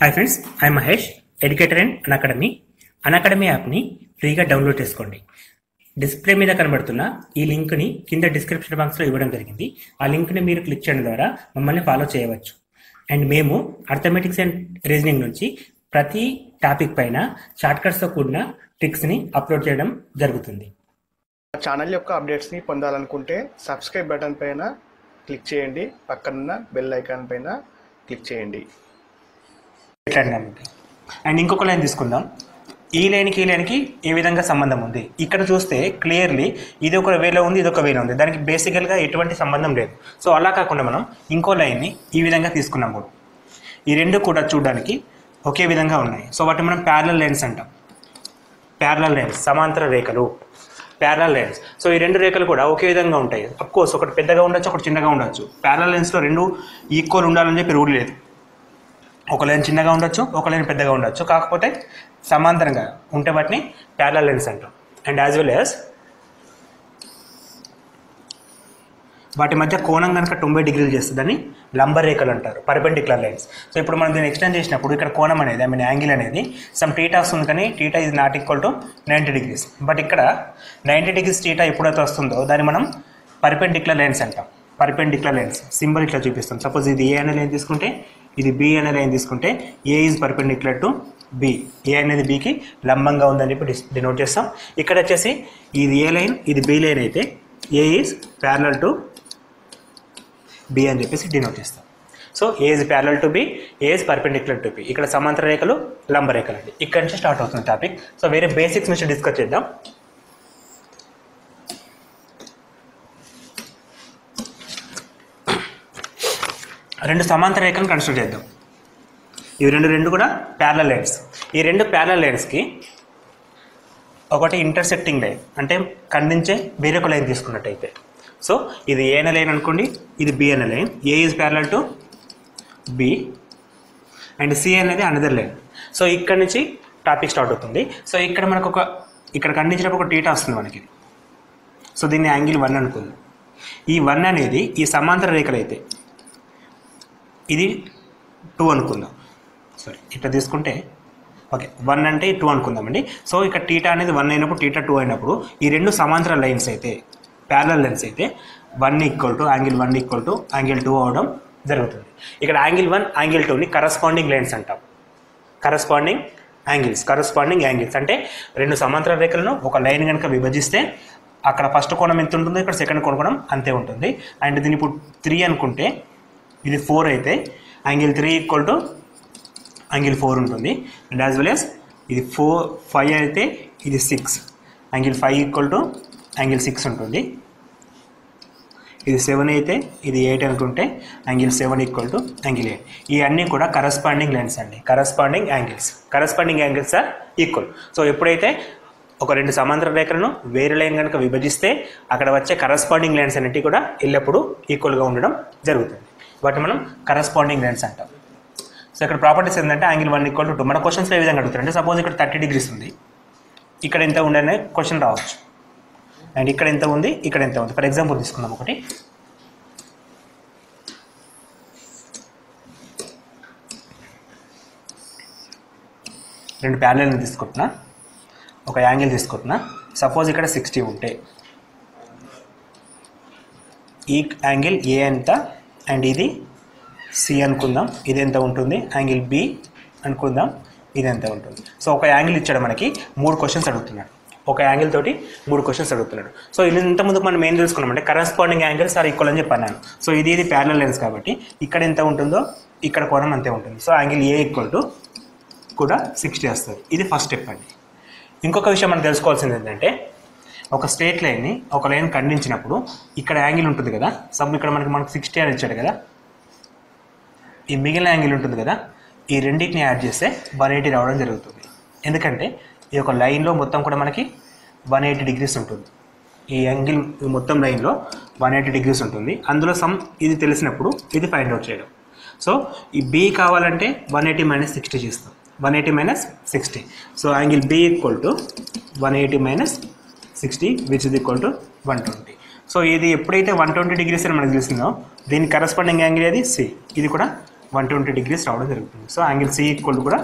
Hi friends, I Mahesh, educator and Unacademy యాప్ని ఫ్రీగా download చేసుకోండి. డిస్ప్లే మీద కనబడుతున్న ఈ లింక్ని కింద డిస్క్రిప్షన్ బాక్స్లో ఇవ్వడం జరిగింది. ఆ లింక్ని మీరు క్లిక్ చేయడం ద్వారా మమ్మల్ని ఫాలో చేయవచ్చు. అండ్ మేము అర్థమెటిక్స్ అండ్ రీజనింగ్ నుంచి ప్రతి టాపిక్ పైన షార్ట్కట్స్తో కూడిన ట్రిక్స్ని అప్లోడ్ చేయడం జరుగుతుంది. ఛానల్ యొక్క అప్డేట్స్ని పొందాలనుకుంటే సబ్స్క్రైబ్ బటన్ పైన క్లిక్ చేయండి, పక్కనున్న బెల్ ఐకాన్ పైన క్లిక్ చేయండి. అండ్ ఇంకొక లైన్ తీసుకుందాం. ఈ లైన్కి ఏ విధంగా సంబంధం ఉంది ఇక్కడ చూస్తే క్లియర్లీ ఇది ఒక వేలో ఉంది, ఇది ఒక వేలో ఉంది. దానికి బేసికల్గా ఎటువంటి సంబంధం లేదు. సో అలా కాకుండా మనం ఇంకో లైన్ని ఈ విధంగా తీసుకున్నాం కూడా. ఈ రెండు కూడా చూడడానికి ఒకే విధంగా ఉన్నాయి. సో వాటిని మనం ప్యారలల్ లైన్స్ అంటాం. ప్యారలల్ లైన్స్, సమాంతర రేఖలు, ప్యారలల్ లైన్స్. సో ఈ రెండు రేఖలు కూడా ఒకే విధంగా ఉంటాయి. అఫ్కోర్స్ ఒకటి పెద్దగా ఉండొచ్చు, ఒకటి చిన్నగా ఉండొచ్చు. ప్యారలల్ లైన్స్లో రెండు ఈక్వల్ ఉండాలని చెప్పి రూల్ లేదు. ఒక లైన్ చిన్నగా ఉండొచ్చు, ఒక లైన్ పెద్దగా ఉండొచ్చు. కాకపోతే సమాంతరంగా ఉంటే వాటిని ప్యారలల్ లైన్స్ అంటాం. అండ్ యాజ్ వెల్ యాజ్ వాటి మధ్య కోణం కనుక 90 డిగ్రీలు చేస్తుందని లంబ రేఖలు అంటారు, పర్పెండిక్యులర్ లైన్స్. సో ఇప్పుడు మనం దీన్ని ఎక్స్టెండ్ చేసినప్పుడు ఇక్కడ కోణం అనేది యాంగిల్ అనేది సమ్ టీటా వస్తుంది, కానీ theta is not equal to 90 degrees. But ఇక్కడ 90 డిగ్రీస్ టీటా ఎప్పుడైతే వస్తుందో దాన్ని మనం పర్పెండిక్యులర్ లైన్స్ అంటాం. పర్పెండిక్యులర్ లైన్స్ సింబల్ ఇట్లా చూపిస్తాం. సపోజ్ ఇది ఏ అనే లైన్ తీసుకుంటే, ఇది బి అనే లైన్ తీసుకుంటే ఏ ఈజ్ పర్పెండిక్యులర్ టు బి. ఏ అనేది బికి లంబంగా ఉందని చెప్పి డినోట్ చేస్తాం. ఇక్కడ వచ్చేసి ఇది ఏ లైన్, ఇది బి లైన్ అయితే ఏ ఈజ్ ప్యారలల్ టు బి అని చెప్పేసి డినోట్ చేస్తాం. So A is parallel to B, A is perpendicular to be. ఇక్కడ సమాంతర రేఖలు, లంబ రేఖలు అండి. ఇక్కడ నుంచి స్టార్ట్ అవుతుంది టాపిక్. సో వేరే బేసిక్స్ నుంచి డిస్కస్ చేద్దాం. రెండు సమాంతర రేఖలను కన్సిడర్ చేద్దాం. ఇవి రెండు కూడా ప్యారలల్ లైన్స్. ఈ రెండు ప్యారలల్ లైన్స్కి ఒకటి ఇంటర్సెక్టింగ్ లైన్, అంటే ఖండించే వేరొక లైన్ తీసుకున్నట్టయితే. సో ఇది ఏ అనే లైన్ అనుకోండి, ఇది బి అనే line. A is parallel to B and C అనేది అనదర్ లైన్. సో ఇక్కడ నుంచి టాపిక్ స్టార్ట్ అవుతుంది. సో ఇక్కడ మనకు ఇక్కడ ఖండించినప్పుడు ఒక టీటా వస్తుంది మనకి. సో దీన్ని యాంగిల్ 1 అనుకుంది. ఈ 1 అనేది ఈ సమాంతర రేఖలు అయితే ఇది 2 అనుకుందాం. సారీ, ఇట్లా తీసుకుంటే ఓకే 1 అంటే 2 అనుకుందామండి. సో ఇక్కడ టీటా అనేది 1 అయినప్పుడు, టీటా 2 అయినప్పుడు ఈ రెండు సమాంతర లైన్స్ అయితే, ప్యారలల్ లైన్స్ అయితే 1 equal to angle 1 equal to angle 2 అవడం జరుగుతుంది. ఇక్కడ యాంగిల్ 1, యాంగిల్ 2ని కరస్పాండింగ్ లైన్స్ అంటాం. కరస్పాండింగ్ యాంగిల్స్ అంటే రెండు సమాంతర రేఖలను ఒక లైన్ కనుక విభజిస్తే అక్కడ ఫస్ట్ కోణం ఎంత ఉంటుందో ఇక్కడ సెకండ్ కోణం అంతే ఉంటుంది. అండ్ దీని ఇప్పుడు 3 అనుకుంటే ఇది 4 అయితే యాంగిల్ 3 ఈక్వల్ టు యాంగిల్ 4 ఉంటుంది. అండ్ యాజ్ వెల్ యాజ్ ఇది 5 అయితే ఇది 6, యాంగిల్ 5 ఈక్వల్ టు యాంగిల్ 6 ఉంటుంది. ఇది 7 అయితే ఇది 8 అనుకుంటే యాంగిల్ 7 ఈక్వల్ టు యాంగిల్ 8. ఇవన్నీ కూడా కరస్పాండింగ్ లైన్స్ అండి, corresponding angles are equal. So ఎప్పుడైతే ఒక రెండు సమాంతర రేఖలను వేరే లైన్ కనుక విభజిస్తే అక్కడ వచ్చే కరస్పాండింగ్ లైన్స్ అన్నిటి కూడా ఎల్లప్పుడూ ఈక్వల్గా ఉండడం జరుగుతుంది. వాటిని మనం కరస్పాండింగ్ లైన్స్ అంటాం. సో ఇక్కడ ప్రాపర్టీస్ ఏంటంటే యాంగిల్ 1 ఈక్వల్ టు 2. మన క్వశ్చన్స్లో ఏ విధంగా అడుగుతారు అంటే, సపోజ్ ఇక్కడ 30 డిగ్రీస్ ఉంది, ఇక్కడ ఎంత ఉండనే క్వశ్చన్ రావచ్చు. అండ్ ఇక్కడ ఎంత ఉంది, ఇక్కడ ఎంత ఉంది. ఫర్ ఎగ్జాంపుల్ తీసుకుందాం ఒకటి. రెండు ప్యారలల్ తీసుకుంటున్నా, ఒక యాంగిల్ తీసుకుంటున్నా. సపోజ్ ఇక్కడ 60 ఉంటే ఈ యాంగిల్ ఏ ఎంత అండ్ ఇది సి అనుకుందాం, ఇది ఎంత ఉంటుంది. యాంగిల్ బి అనుకుందాం, ఇది ఎంత ఉంటుంది. సో ఒక యాంగిల్ ఇచ్చాడు మనకి, 3 క్వశ్చన్స్ అడుగుతున్నాడు. ఒక యాంగిల్ తోటి 3 క్వశ్చన్స్ అడుగుతున్నాడు. సో ఇది ఇంతకుముందుకు మనం ఏం తెలుసుకున్నామంటే కరస్పాండింగ్ యాంగిల్స్ ఆర్ ఈక్వల్ అని చెప్పాను. సో ఇది ప్యారలల్ లైన్స్ కాబట్టి ఇక్కడ ఎంత ఉంటుందో ఇక్కడ కోణం అంతే ఉంటుంది. So angle A equal to కూడా 60 వస్తుంది. ఇది ఫస్ట్ స్టెప్ అండి. ఇంకొక విషయం మనం తెలుసుకోవాల్సింది ఏంటంటే, ఒక స్ట్రేట్ లైన్ని ఒక లైన్ ఖండించినప్పుడు ఇక్కడ యాంగిల్ ఉంటుంది కదా. సబ్ ఇక్కడ మనకు 60 అని ఇచ్చాడు కదా. ఈ మిగిలిన యాంగిల్ ఉంటుంది కదా, ఈ రెండింటిని యాడ్ చేస్తే 180 రావడం జరుగుతుంది. ఎందుకంటే ఈ యొక్క లైన్లో మొత్తం కూడా మనకి 180 డిగ్రీస్ ఉంటుంది. ఈ యాంగిల్ మొత్తం లైన్లో 180 డిగ్రీస్ ఉంటుంది. అందులో సమ్ ఇది తెలిసినప్పుడు ఇది ఫైండ్ అవుట్ చేయడం. సో ఈ బి కావాలంటే 180 మైనస్ 60 చేస్తాం. 180 minus 60. So angle B equal to 180 minus 60 which is equal to 120. So ఇది ఎప్పుడైతే 120 డిగ్రీస్ అని మనకు తెలిసిందో దీని కరస్పాండింగ్ యాంగిల్ అది సి, ఇది కూడా 120 degrees రావడం జరుగుతుంది. సో యాంగిల్ సి ఈక్వల్ కూడా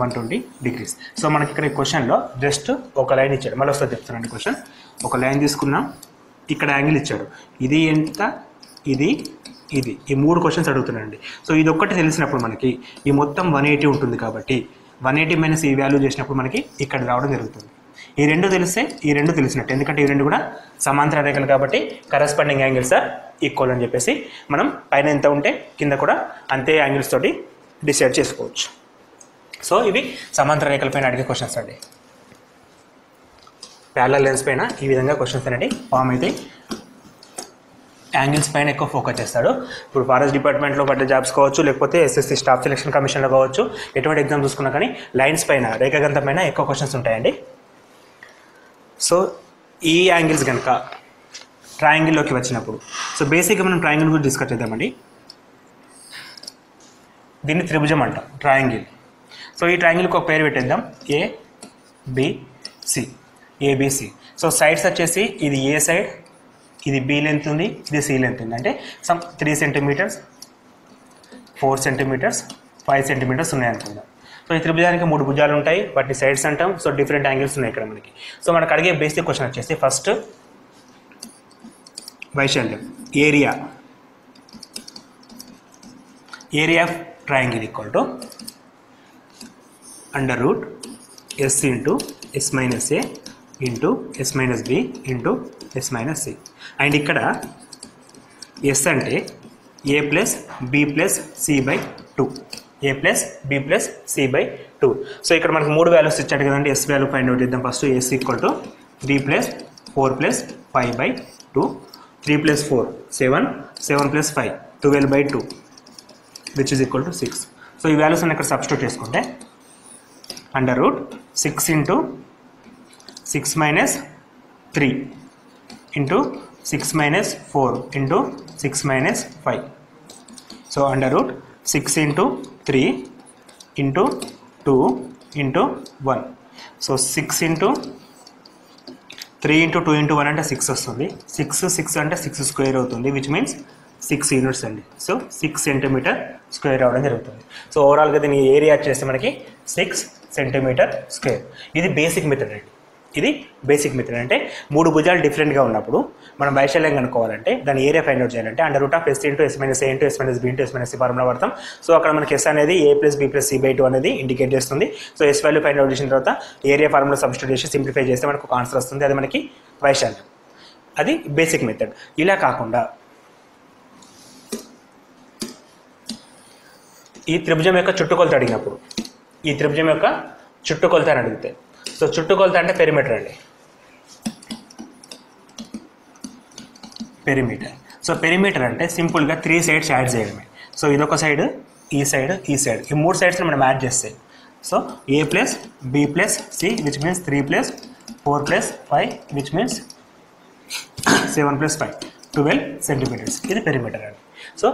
120 degrees. సో మనకి ఇక్కడ ఈ క్వశ్చన్లో జస్ట్ ఒక లైన్ ఇచ్చాడు. మళ్ళీ ఒకసారి చెప్తానండి క్వశ్చన్. ఒక లైన్ తీసుకున్నాం, ఇక్కడ యాంగిల్ ఇచ్చాడు, ఇది ఎంత, ఇది ఇది, ఈ 3 క్వశ్చన్స్ అడుగుతున్నానండి. సో ఇది ఒక్కటి తెలిసినప్పుడు మనకి ఈ మొత్తం 180 ఉంటుంది కాబట్టి 180 మైనస్ ఈ వాల్యూ చేసినప్పుడు మనకి ఇక్కడ రావడం జరుగుతుంది. ఈ రెండు తెలిస్తే ఈ రెండు తెలిసినట్టు, ఎందుకంటే ఈ రెండు కూడా సమాంతర రేఖలు కాబట్టి కరస్పాండింగ్ యాంగిల్స్ ఆర్ ఈక్వల్ అని చెప్పేసి మనం పైన ఎంత ఉంటే కింద కూడా అంతే యాంగిల్స్ తోటి డిసైడ్ చేసుకోవచ్చు. సో ఇవి సమాంతర రేఖల పైన అడిగే క్వశ్చన్స్ అండి. ప్యారలల్ లైన్స్ పైన ఈ విధంగా క్వశ్చన్స్ అనేవి ఫామ్ అయితే యాంగిల్స్ పైన ఎక్కువ ఫోకస్ చేస్తాడు. ఇప్పుడు ఫారెస్ట్ డిపార్ట్మెంట్లో పడ్డ జాబ్స్ కావచ్చు, లేకపోతే ఎస్ఎస్సి స్టాఫ్ సెలక్షన్ కమిషన్లో కావచ్చు, ఎటువంటి ఎగ్జామ్ చూసుకున్నా కానీ లైన్స్ పైన రేఖాగంతం పైన ఎక్కువ క్వశ్చన్స్ ఉంటాయండి. సో ఈ యాంగిల్స్ కనుక ట్రయాంగిల్లోకి వచ్చినప్పుడు, సో బేసిక్గా మనం ట్రయాంగిల్ గురించి డిస్కస్ చేద్దామండి. దీన్ని త్రిభుజం అంటాం, ట్రయాంగిల్. సో ఈ ట్రయాంగిల్కి ఒక పేరు పెట్టేద్దాం, ఏబిసి. ఏబిసి. సో సైడ్స్ వచ్చేసి ఇది ఏ సైడ్, ఇది బి లెంత్ ఉంది, ఇది సి లెంత్ ఉంది. అంటే సమ్ 3 centimeters, 4 centimeters, 5 centimeters ఉన్నాయి అనుకుందాం. సో ఈ త్రిభుజానికి 3 భుజాలు ఉంటాయి, వాటిని సైడ్స్ అంటాం. సో డిఫరెంట్ యాంగిల్స్ ఉన్నాయి ఇక్కడ మనకి. సో మనకు అడిగే బేసిక్ క్వశ్చన్ వచ్చేసి ఫస్ట్ వైశాల్యం, area. Area of triangle equal to under root S into S minus A into S minus B into S minus C. And ఇక్కడ ఎస్ అంటే A plus B plus C by 2, A plus B plus C by 2. So ఇక్కడ మనకు 3 values ఇచ్చాడు కదండి. S value find out చేద్దాం first. S equal to 3 plus 4 plus 5 by 2, 3 plus 4 7, 7 plus 5 12 by 2 which is equal to 6. So ఈ values అన్ని ఇక్కడ substitute చేసుకుంటే under root 6 into 6 minus 3 into 6 minus 4 into 6 minus 5. So under root 6 into 3 into 2 into 1. So 6 into 3 into 2 into 1 అంటే 6 వస్తుంది. 6 అంటే 6 square అవుతుంది, which means 6 units అండి. So 6 centimetre square అవడం జరుగుతుంది. సో ఓవరాల్గా దీని ఏరియా వచ్చేస్తే మనకి 6 సెంటీమీటర్ స్క్వేర్. ఇది బేసిక్ మెథడ్ అండి. ఇది బేసిక్ మెథడ్. అంటే 3 భుజాలు డిఫరెంట్గా ఉన్నప్పుడు మనం వైశాల్యం కనుక్కోవాలంటే దాని ఏరియా ఫైండ్ అవుట్ చేయాలంటే under root of S into S minus A into S minus B into S minus C formula వాడతాం. సో అక్కడ మనకి ఎస్ అనేది A plus B plus C by 2 అనేది ఇండికేట్ చేస్తుంది. So S value find out చేసిన తర్వాత area formula substitute చేసి simplify చేస్తే మనకు ఒక ఆన్సర్ వస్తుంది. అది మనకి వైశాల్యం. అది బేసిక్ మెథడ్. ఇలా కాకుండా ఈ త్రిభుజం యొక్క చుట్టుకొలత అడిగినప్పుడు, ఈ త్రిభుజం యొక్క చుట్టుకొలత అని అడిగితే, సో చుట్టుకొలత అంటే పెరిమీటర్ అండి, పెరిమీటర్. సో పెరిమీటర్ అంటే సింపుల్గా 3 సైడ్స్ యాడ్ చేయడమే. సో ఇదొక సైడ్, ఈ సైడ్, ఈ సైడ్, ఈ 3 సైడ్స్ని మనం యాడ్ చేస్తే so A plus B plus C which means 3 plus 4 plus 5 which means 7 plus 5 12 centimetres. ఇది పెరిమీటర్ అండి. సో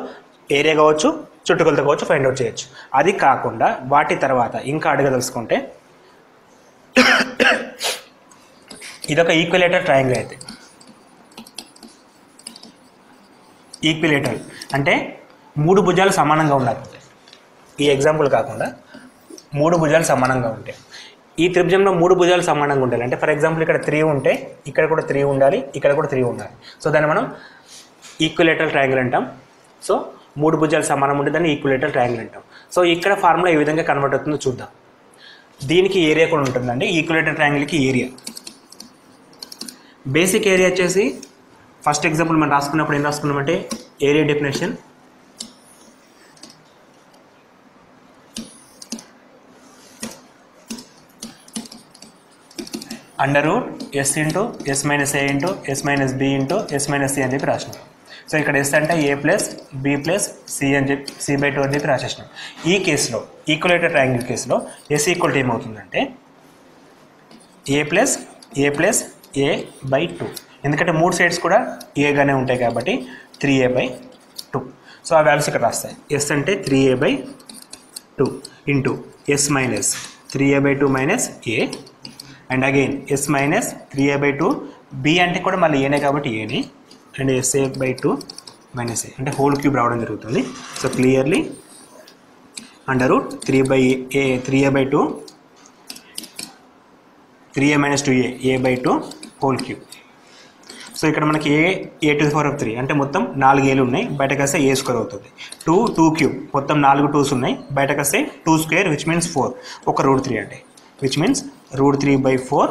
ఏరియా కావచ్చు, చుట్టుకొలత కావచ్చు, ఫైండ్ అవుట్ చేయొచ్చు. అది కాకుండా వాటి తర్వాత ఇంకా అడగదలుచుకుంటే ఇదొక ఈక్విలేటర్ ట్రయాంగిల్ అయితే, ఈక్విలేటర్ అంటే 3 భుజాలు సమానంగా ఉండాలి. ఈ ఎగ్జాంపుల్ కాకుండా 3 భుజాలు సమానంగా ఉంటాయి. ఈ త్రిభుజంలో 3 భుజాలు సమానంగా ఉండాలి. అంటే ఫర్ ఎగ్జాంపుల్ ఇక్కడ 3 ఉంటే ఇక్కడ కూడా 3 ఉండాలి, ఇక్కడ కూడా 3 ఉండాలి. సో దాన్ని మనం ఈక్విలేటర్ ట్రయాంగిల్ అంటాం. సో 3 భుజాలు సమానం ఉంటే దాన్ని ఈక్విలేటర్ ట్రయాంగిల్ అంటాం. సో ఇక్కడ ఫార్ములా ఏ విధంగా కన్వర్ట్ అవుతుందో చూద్దాం. దీనికి ఏరియా కూడా ఉంటుందండి. ఈక్విలేటర్ ట్రయాంగిల్కి ఏరియా, బేసిక్ ఏరియా వచ్చేసి ఫస్ట్ ఎగ్జాంపుల్ మనం రాసుకున్నప్పుడు ఏం రాసుకున్నామంటే area definition under root S into S minus A into S minus B into S minus C అని చెప్పి రాసినాం. సో ఇక్కడ ఎస్ అంటే A plus B plus C అని చెప్పి సి బై 2 అని చెప్పి రాసేసినాం. ఈ కేసులో ఈక్వలేటర్ ట్రయాంగిల్ కేసులో ఎస్ ఈక్వల్ టు ఏమవుతుందంటే ఏ ప్లస్ ఏ బై 2. ఎందుకంటే 3 సైడ్స్ కూడా ఏగానే ఉంటాయి కాబట్టి 3a బై 2. సో ఆ వాల్యూస్ ఇక్కడ రాస్తాయి. ఎస్ అంటే 3a by 2 into S minus 3a by 2 minus A and again S minus 3a by 2. B అంటే కూడా మళ్ళీ ఏనే కాబట్టి ఏని and S A by 2 minus A అంటే హోల్ క్యూబ్ రావడం జరుగుతుంది. So clearly under root 3a/2 3a - 2a a/2 whole cube. So ఇక్కడ మనకి a⁴ అంటే మొత్తం 4 ఏలు ఉన్నాయి, బయటకు వస్తే a² అవుతుంది. 2 క్యూబ్ మొత్తం 4 2s ఉన్నాయి, బయటకు వస్తే 2² విచ్ మీన్స్ 4, ఒక √3 అంటే విచ్ మీన్స్ √3/4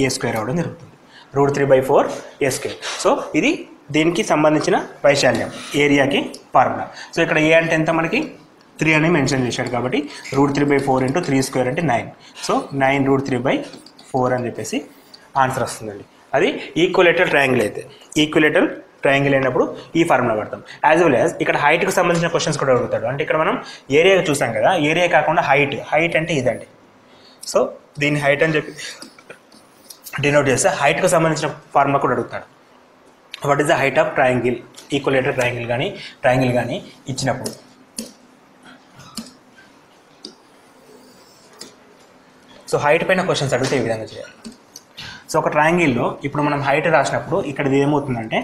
a² అవడం జరుగుతుంది. √3/4 a². సో ఇది దీనికి సంబంధించిన వైశాల్యం, ఏరియాకి ఫార్ములా. సో ఇక్కడ ఏ అంటే ఎంత మనకి 3 అని మెన్షన్ చేశాడు కాబట్టి √3/4 × 3² అంటే 9. సో 9√3/4 అని చెప్పేసి ఆన్సర్ వస్తుందండి. అది ఈక్వలేటరల్ ట్రయాంగిల్ అయితే. ఈక్వలేటరల్ ట్రయాంగిల్ అయినప్పుడు ఈ ఫార్ములా వాడతాం. యాజ్ వెల్ యాజ్ ఇక్కడ హైట్కి సంబంధించిన క్వశ్చన్స్ కూడా అడుగుతాడు. అంటే ఇక్కడ మనం ఏరియా చూసాం కదా, ఏరియా కాకుండా హైట్ అంటే ఇదండి. సో దీన్ని హైట్ అని చెప్పి డినోట్ చేస్తే హైట్కి సంబంధించిన ఫార్ములా కూడా అడుగుతాడు. What is the height of triangle, equilateral triangle కానీ ఇచ్చినప్పుడు. సో హైట్ పైన క్వశ్చన్స్ అడిగితే ఈ విధంగా చేయాలి. సో ఒక ట్రయాంగిల్లో ఇప్పుడు మనం హైట్ రాసినప్పుడు ఇక్కడ ఇది ఏమవుతుందంటే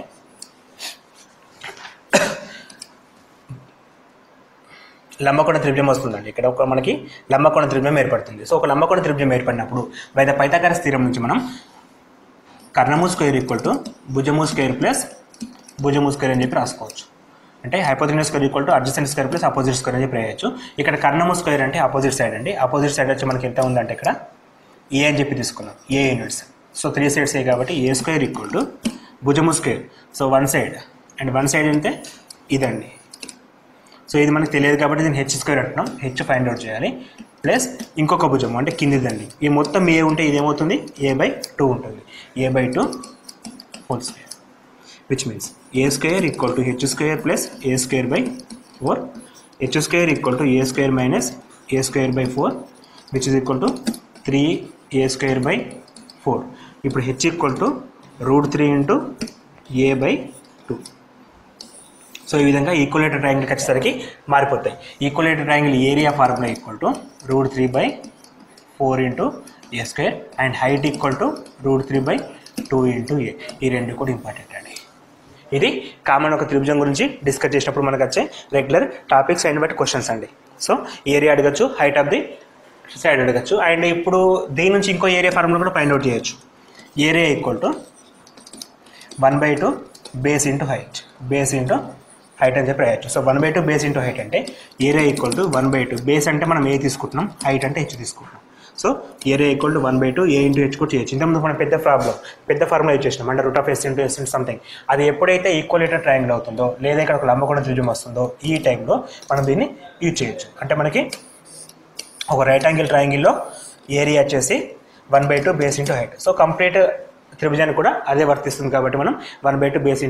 లంబకోణ త్రిభుజం వస్తుందండి. ఇక్కడ ఒక మనకి లంబకోణ త్రిభుజం ఏర్పడుతుంది. సో ఒక లంబకోణ త్రిభుజం ఏర్పడినప్పుడు బై ద పైథాగరస్ థీరం నుంచి మనం కర్ణము స్క్వేర్ = భుజము స్క్వేర్ ప్లస్ భుజము స్క్వేర్ అని చెప్పి రాసుకోవచ్చు. అంటే hypotenuse square = adjacent square plus opposite square అని చెప్పి రాయొచ్చు. ఇక్కడ కర్ణము స్క్వేర్ అంటే అపోజిట్ సైడ్ అండి. అపోజిట్ సైడ్ వచ్చి మనకి ఎంత ఉందంటే ఇక్కడ ఏ అని చెప్పి తీసుకున్నాం, ఏ యూనిట్స్. సో 3 సైడ్స్ ఏ కాబట్టి a² = భుజము square. So 1 side and 1 side అంటే ఇదండి. సో ఇది మనకు తెలియదు కాబట్టి దీన్ని h² అంటున్నాం. h ఫైండ్ అవుట్ చేయాలి. ప్లస్ ఇంకొక భుజము అంటే కిందిదండి. ఈ మొత్తం ఏ ఉంటే ఇది ఏమవుతుంది, a/2 ఉంటుంది. a/2 whole square which means a² = h² plus a² / 4. h² = a² - a²/4 which is equal to 3a²/4. ఇప్పుడు h √3 × a/2. సో ఈ విధంగా ఈక్వలేటర్ ట్రయాంగిల్కి వచ్చేసరికి మారిపోతాయి. ఈక్వలేటర్ triangle area formula √3/4 × a² and height √3/2 × a. ఈ రెండు కూడా ఇంపార్టెంట్ అండి. ఇది కామన్ ఒక త్రిభుజం గురించి డిస్కస్ చేసినప్పుడు మనకు వచ్చే regular topics and but questions అండి. సో ఏరియా అడగచ్చు, హైట్ ఆఫ్ ది సైడ్ అడగచ్చు. అండ్ ఇప్పుడు దీని నుంచి ఇంకో ఏరియా ఫార్ములా కూడా ఫైండ్ అవుట్ చేయొచ్చు. Area = 1/2 base × height, base × height అని చెప్పి రాయొచ్చు. సో 1/2 బేస్ × హైట్ అంటే ఏరియా = 1/2 బేస్ అంటే మనం ఏ తీసుకుంటున్నాం, హైట్ అంటే h తీసుకుంటున్నాం. సో ఏరియా = 1/2 a × h కూడా చేయొచ్చు. ఇంతకుముందు మనం పెద్ద ఫార్ములా యూజ్ చేసినాం అంటే √s × s సంథింగ్. అది ఎప్పుడైతే ఈక్వలేటర్ ట్రయాంగిల్ అవుతుందో లేదా ఇక్కడ ఒక లంబకోణ త్రిభుజం వస్తుందో ఈ టైంలో మనం దీన్ని యూజ్ చేయొచ్చు. అంటే మనకి ఒక రైట్ యాంగిల్ ట్రయాంగిల్లో ఏరియా వచ్చేసి 1/2 బేస్ × హైట్. సో కంప్లీట్ త్రిభుజానికి కూడా అదే వర్తిస్తుంది కాబట్టి మనం 1/2 బేస్ ×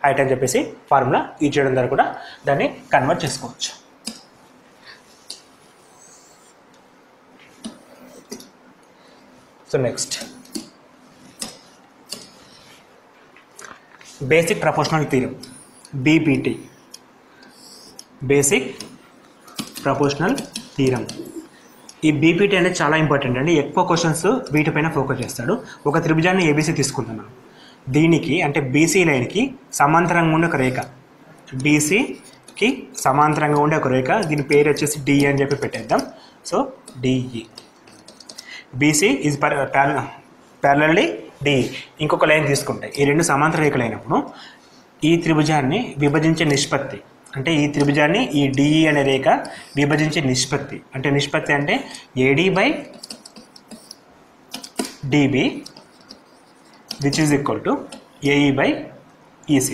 హైట్ అని చెప్పేసి ఫార్ములా యూజ్ చేయడం ద్వారా కూడా దాన్ని కన్వర్ట్ చేసుకోవచ్చు. So next basic proportional theorem, BPT, basic proportional theorem. ఈ BPT అనేది చాలా ఇంపార్టెంట్ అండి. ఎక్కువ క్వశ్చన్స్ వీటిపైన ఫోకస్ చేస్తాడు. ఒక త్రిభుజాన్ని ABC తీసుకుంటాం మనం. దీనికి అంటే BC లైన్కి సమాంతరంగా ఉండే ఒక రేఖ, BCకి సమాంతరంగా ఉండే ఒక రేఖ, దీని పేరు వచ్చేసి DE అని చెప్పి పెట్టేద్దాం. So DE, BC is parallelly DE. ఇంకొక లైన్ తీసుకుంటాయి. ఈ రెండు సమాంతర రేఖలు అయినప్పుడు ఈ త్రిభుజాన్ని విభజించే నిష్పత్తి అంటే ఈ త్రిభుజాన్ని ఈ DE అనే రేఖ విభజించే నిష్పత్తి అంటే AD/DB which is equal to AE/EC.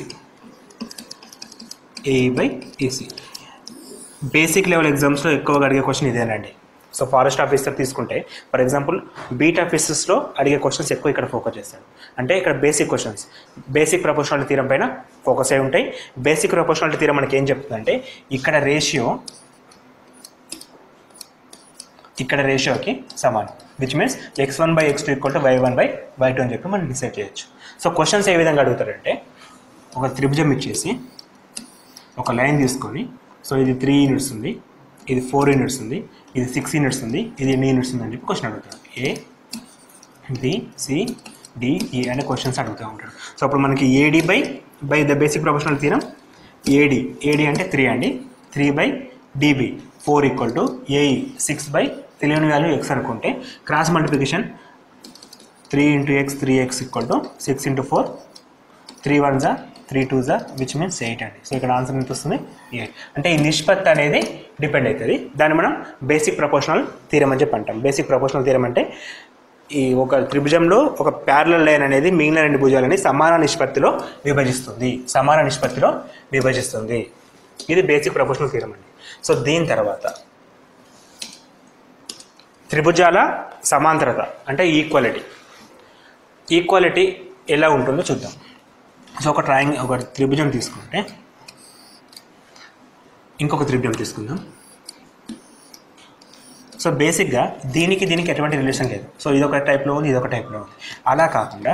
Basic level ఎగ్జామ్స్లో ఎక్కువగా అడిగే క్వశ్చన్ ఇదేనండి. సో ఫారెస్ట్ ఆఫీసర్ తీసుకుంటే ఫర్ ఎగ్జాంపుల్ బీట్ ఆఫీసెస్లో అడిగే క్వశ్చన్స్ ఎక్కువ ఇక్కడ ఫోకస్ చేస్తాడు. అంటే ఇక్కడ basic questions basic proportionality theorem పైన ఫోకస్ అయి ఉంటాయి. బేసిక్ ప్రపోర్షనాలిటీ థీరం మనకి ఏం చెప్తుందంటే ఇక్కడ రేషియోకి సమానం విచ్ మీన్స్ x1/x2 = y1/y2 అని చెప్పి మనం డిసైడ్ చేయొచ్చు. సో క్వశ్చన్స్ ఏ విధంగా అడుగుతారంటే ఒక త్రిభుజం ఇచ్చేసి ఒక లైన్ తీసుకొని సో ఇది 3 యూనిట్స్ ఉంది, ఇది 4 యూనిట్స్ ఉంది, ఇది 6 యూనిట్స్ ఉంది, ఇది ఎన్ని యూనిట్స్ ఉంది అని చెప్పి క్వశ్చన్ అడుగుతాడు. ABCDE అనే క్వశ్చన్స్ అడుగుతూ ఉంటాడు. సో అప్పుడు మనకి AD/ద బేసిక్ ప్రపోర్షనల్ థీరం AD అంటే 3 అండి, 3/DB 4 equal to AE 6 by తెలియని వాల్యూ ఎక్స్ అనుకుంటే cross multiplication 3 into X 3x equal to 6 into 4 3 1 3 2 which means 8 అండి. సో ఇక్కడ ఆన్సర్ ఎంత వస్తుంది 8. అంటే ఈ నిష్పత్తి అనేది డిపెండ్ అవుతుంది. దాన్ని మనం బేసిక్ ప్రపోర్షనల్ థీరం అని చెప్పి అంటాం. బేసిక్ ప్రపోర్షనల్ థీరం అంటే ఈ ఒక త్రిభుజంలో ఒక ప్యారలల్ లైన్ అనేది మిగిలిన రెండు భుజాలని సమాన నిష్పత్తిలో విభజిస్తుంది. ఇది బేసిక్ ప్రపోర్షనల్ థీరం అండి. సో దీని తర్వాత త్రిభుజాల సమాంతరత అంటే ఈక్వాలిటీ ఎలా ఉంటుందో చూద్దాం. సో ఒక త్రిభుజం తీసుకుంటే ఇంకొక త్రిభుజం తీసుకుందాం. సో బేసిక్గా దీనికి ఎటువంటి రిలేషన్ లేదు. సో ఇదొక టైప్లో ఉంది, ఇదొక టైప్లో ఉంది. అలా కాకుండా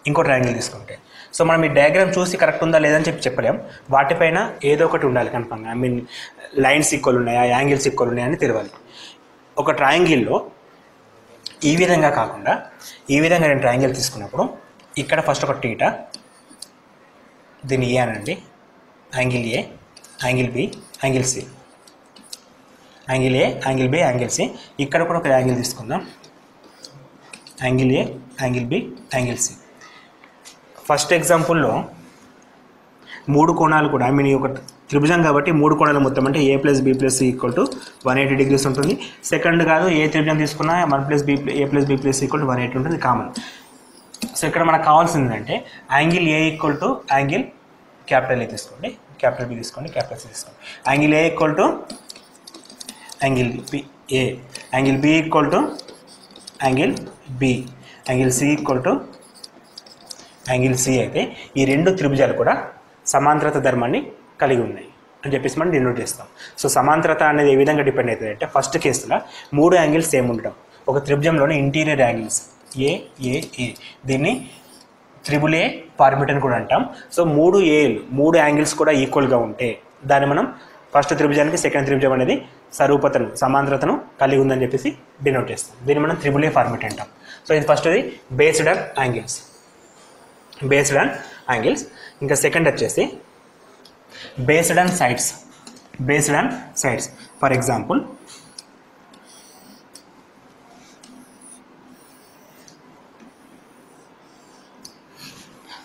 ఇంకో ట్రయాంగిల్ తీసుకుంటే సో మనం ఈ డయాగ్రామ్ చూసి కరెక్ట్ ఉందా లేదని చెప్పలేం. వాటిపైన ఏదో ఒకటి ఉండాలి కన్ఫర్మ్గా. ఐ మీన్ లైన్స్ ఈక్వల్ ఉన్నాయా, యాంగిల్స్ ఈక్వల్ ఉన్నాయా అని తెలియాలి. ఒక ట్రయాంగిల్లో ఈ విధంగా కాకుండా ఈ విధంగా నేను ట్రయాంగిల్ తీసుకున్నప్పుడు ఇక్కడ ఫస్ట్ ఒక టీటా, దీన్ని ఏ అనండి, angle A, angle B, angle C, angle A, angle B, angle C. ఇక్కడ కూడా ఒక యాంగిల్ తీసుకుందాం, angle A, angle B, angle C. First ఎగ్జాంపుల్లో 3 కోణాలు కూడా ఐ మీన్ ఒక త్రిభుజం కాబట్టి 3 కోణాలు మొత్తం అంటే A plus B plus C equal to 180 degrees ఉంటుంది. సెకండ్ కాదు ఏ త్రిభుజం తీసుకున్నా A plus B plus equal to 180 ఉంటుంది కామన్. సో ఇక్కడ మనకు కావాల్సింది అంటే angle A equal to angle capital A తీసుకోండి, క్యాపిటల్ బి తీసుకోండి, క్యాపిటల్ సి తీసుకోండి. Angle A equal to angle B A, angle B equal to angle B, angle C equal to angle C అయితే ఈ రెండు త్రిభుజాలు కూడా సమాంతరత ధర్మాన్ని కలిగి ఉన్నాయి అని చెప్పేసి మనం డినోట్ చేస్తాం. సో సమాంతరత అనేది ఏ విధంగా డిపెండ్ అవుతుంది అంటే ఫస్ట్ కేసులో 3 యాంగిల్స్ సేమ్ ఉండటం. ఒక త్రిభుజంలోని ఇంటీరియర్ యాంగిల్స్ ఏ ఏ ఏ, దీన్ని త్రిబుల్ ఏ ఫార్మేట్ అని కూడా అంటాం. సో 3 యాంగిల్స్ కూడా ఈక్వల్గా ఉంటే దాన్ని మనం ఫస్ట్ త్రిభుజానికి సెకండ్ త్రిభుజం అనేది సమాంతరతను కలిగి ఉందని చెప్పేసి డినోట్ చేస్తాం. దీన్ని మనం త్రిబుల్ ఏ ఫార్మేట్ అంటాం. సో ఇది ఫస్ట్ది బేస్డ్ ఆన్ యాంగిల్స్. ఇంకా సెకండ్ వచ్చేసి based on sides. For example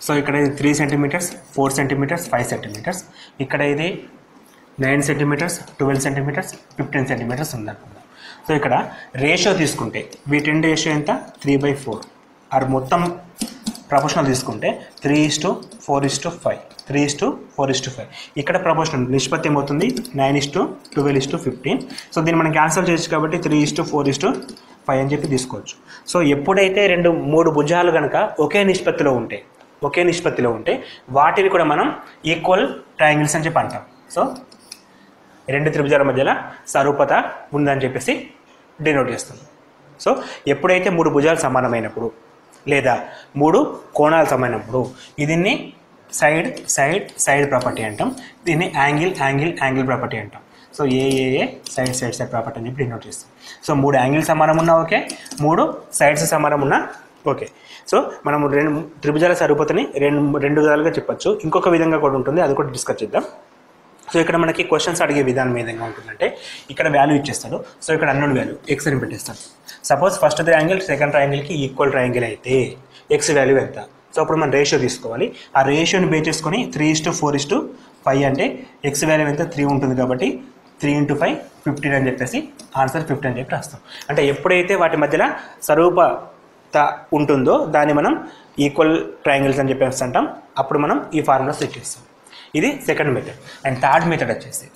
so ఇక్కడ ఇది 3 సెంటీమీటర్స్, 4 సెంటీమీటర్స్, 5 సెంటీమీటర్స్. ఇక్కడ ఇది 9 సెంటీమీటర్స్, 12 సెంటీమీటర్స్, 15 సెంటీమీటర్స్ ఉందనుకుందాం. సో ఇక్కడ రేషియో తీసుకుంటే వీటి రేషియో ఎంత 3/4. ఆర్ మొత్తం ప్రపోర్షనల్ తీసుకుంటే 3:4:5, 3:4:5. ఇక్కడ ప్రపోర్షనల్ నిష్పత్తి ఏమవుతుంది 9:12:15. సో దీన్ని మనం క్యాన్సిల్ చేయొచ్చు కాబట్టి 3:4:5 అని చెప్పి తీసుకోవచ్చు. సో ఎప్పుడైతే 3 భుజాలు కనుక ఒకే నిష్పత్తిలో ఉంటే వాటిని కూడా మనం ఈక్వల్ ట్రయాంగిల్స్ అని చెప్పి అంటాం. సో 2 త్రిభుజాల మధ్యలో సారూప్యత ఉందని చెప్పేసి డినోట్ చేస్తుంది. సో ఎప్పుడైతే 3 భుజాలు సమానమైనప్పుడు లేదా 3 కోణాలు సమానమైనప్పుడు దీన్ని సైడ్ ప్రాపర్టీ అంటాం. దీన్ని యాంగిల్ ప్రాపర్టీ అంటాం. సో ఏ సైడ్ ప్రాపర్టీ అని చెప్పి డినోట్ చేస్తాం. సో 3 యాంగిల్ సమానం ఉన్నా ఓకే, 3 సైడ్స్ సమానం ఉన్నా ఓకే. సో మనం 2 త్రిభుజాల సారూప్యతని రెండు విధాలుగా చెప్పచ్చు. ఇంకొక విధంగా కూడా ఉంటుంది, అది కూడా డిస్కస్ చేద్దాం. సో ఇక్కడ మనకి క్వశ్చన్స్ అడిగే విధానం ఏ విధంగా ఉంటుందంటే ఇక్కడ వాల్యూ ఇచ్చేస్తాడు. సో ఇక్కడ అన్నోన్ వాల్యూ ఎక్స్ అని పెట్టేస్తాడు. సపోజ్ ఫస్ట్ ట్రయాంగిల్ సెకండ్ ట్రయాంగిల్కి ఈక్వల్ ట్రయాంగిల్ అయితే ఎక్స్ వాల్యూ ఎంత. సో అప్పుడు మనం రేషియో తీసుకోవాలి. ఆ రేషియోని బేస్ చేసుకొని 3:4:5 అంటే ఎక్స్ వాల్యూ ఎంత 3 ఉంటుంది కాబట్టి 3 × 5 15 అని చెప్పేసి ఆన్సర్ 15 అని చెప్పి రాస్తాం. అంటే ఎప్పుడైతే వాటి మధ్యలో సరూపత ఉంటుందో దాన్ని మనం ఈక్వల్ ట్రయాంగిల్స్ అని చెప్పేసి అంటాం. అప్పుడు మనం ఈ ఫార్ములా సెట్ చేస్తాం. ఇది second method. And third method వచ్చేసి